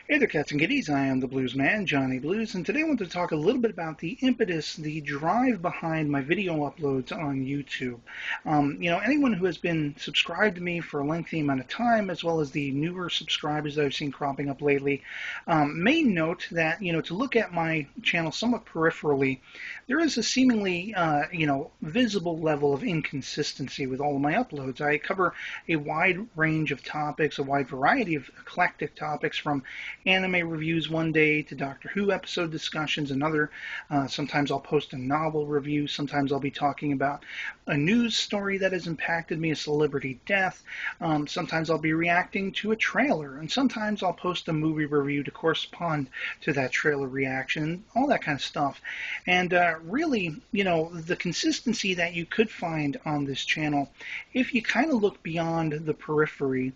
Hey there, cats and kitties. I am the Bluesman, Johnny Blues, and today I want to talk a little bit about the impetus, the drive behind my video uploads on YouTube. Anyone who has been subscribed to me for a lengthy amount of time, as well as the newer subscribers that I've seen cropping up lately, may note that, to look at my channel somewhat peripherally, there is a seemingly, visible level of inconsistency with all of my uploads. I cover a wide range of topics, a wide variety of eclectic topics, from anime reviews one day to Doctor Who episode discussions another. Sometimes I'll post a novel review. Sometimes I'll be talking about a news story that has impacted me, a celebrity death. Sometimes I'll be reacting to a trailer. And sometimes I'll post a movie review to correspond to that trailer reaction, all that kind of stuff. And really, the consistency that you could find on this channel, if you kind of look beyond the periphery,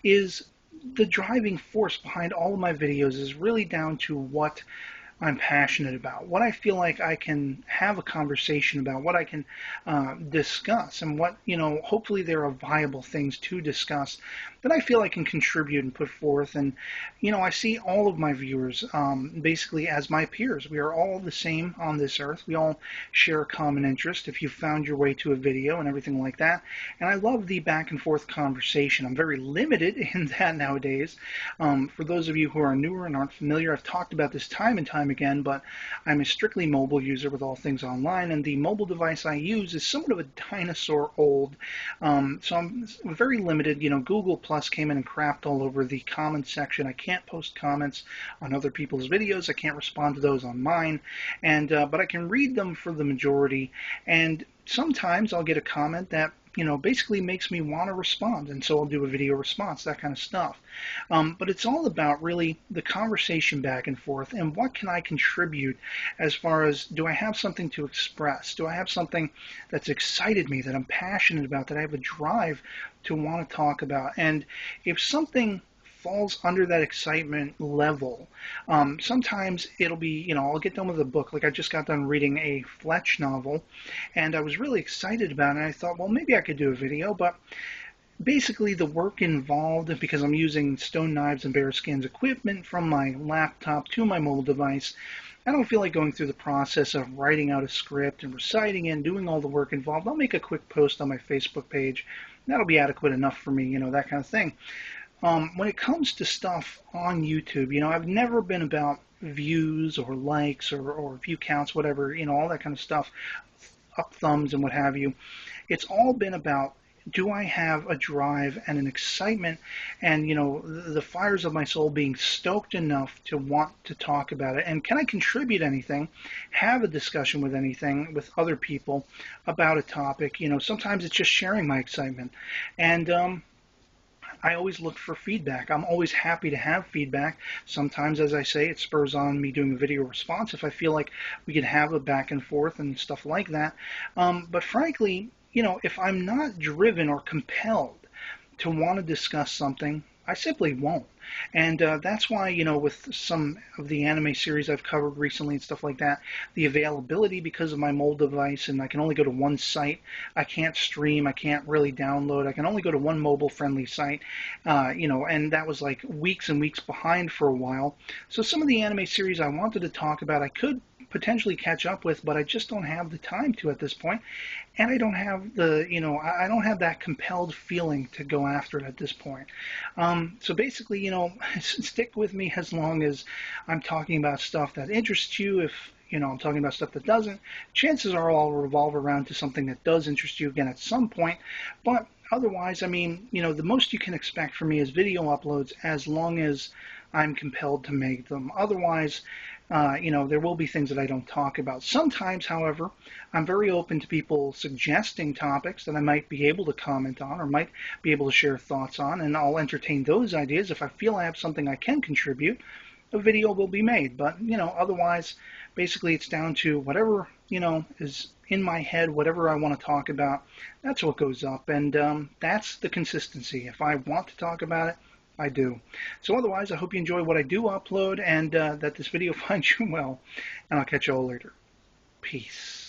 is the driving force behind all of my videos is really down to what I'm passionate about, what I feel like I can have a conversation about, what I can discuss, and what, hopefully there are viable things to discuss that I feel I can contribute and put forth. And, I see all of my viewers basically as my peers. We are all the same on this earth. We all share a common interest if you found your way to a video and everything like that. And I love the back and forth conversation. I'm very limited in that nowadays. For those of you who are newer and aren't familiar, I've talked about this time and time again, but I'm a strictly mobile user with all things online, and the mobile device I use is somewhat of a dinosaur old, so I'm very limited. Google Plus came in and crapped all over the comments section. I can't post comments on other people's videos. I can't respond to those on mine, and but I can read them for the majority, and sometimes I'll get a comment that basically makes me want to respond. And so I'll do a video response, that kind of stuff. But it's all about really the conversation back and forth and what can I contribute as far as, do I have something to express? Do I have something that's excited me, that I'm passionate about, that I have a drive to want to talk about? And if something falls under that excitement level. Sometimes it'll be, I'll get done with a book. Like I just got done reading a Fletch novel, and I was really excited about it. And I thought, well, maybe I could do a video, but basically the work involved, because I'm using stone knives and bearskins equipment from my laptop to my mobile device, I don't feel like going through the process of writing out a script and reciting it and doing all the work involved. I'll make a quick post on my Facebook page. That'll be adequate enough for me, that kind of thing. When it comes to stuff on YouTube, I've never been about views or likes or view counts, whatever, all that kind of stuff, up thumbs and what have you. It's all been about, do I have a drive and an excitement and, the fires of my soul being stoked enough to want to talk about it? And can I contribute anything, have a discussion with anything, with other people about a topic? Sometimes it's just sharing my excitement. And, I always look for feedback. I'm always happy to have feedback. Sometimes, as I say, it spurs on me doing a video response if I feel like we could have a back and forth and stuff like that. But frankly, if I'm not driven or compelled to want to discuss something, I simply won't. And that's why, with some of the anime series I've covered recently and stuff like that, the availability, because of my mobile device, and I can only go to one site. I can't stream. I can't really download. I can only go to one mobile-friendly site, and that was like weeks and weeks behind for a while. So some of the anime series I wanted to talk about, I could potentially catch up with, but I just don't have the time to at this point, and I don't have the, I don't have that compelled feeling to go after it at this point. So basically, stick with me as long as I'm talking about stuff that interests you. If I'm talking about stuff that doesn't, chances are I'll revolve around to something that does interest you again at some point. But otherwise, the most you can expect from me is video uploads, as long as I'm compelled to make them. Otherwise, there will be things that I don't talk about. Sometimes, however, I'm very open to people suggesting topics that I might be able to comment on or might be able to share thoughts on, and I'll entertain those ideas. If I feel I have something I can contribute, a video will be made. But, otherwise, basically it's down to whatever, is in my head, whatever I want to talk about, that's what goes up. And that's the consistency. If I want to talk about it, I do. So otherwise, I hope you enjoy what I do upload, and that this video finds you well, and I'll catch you all later. Peace.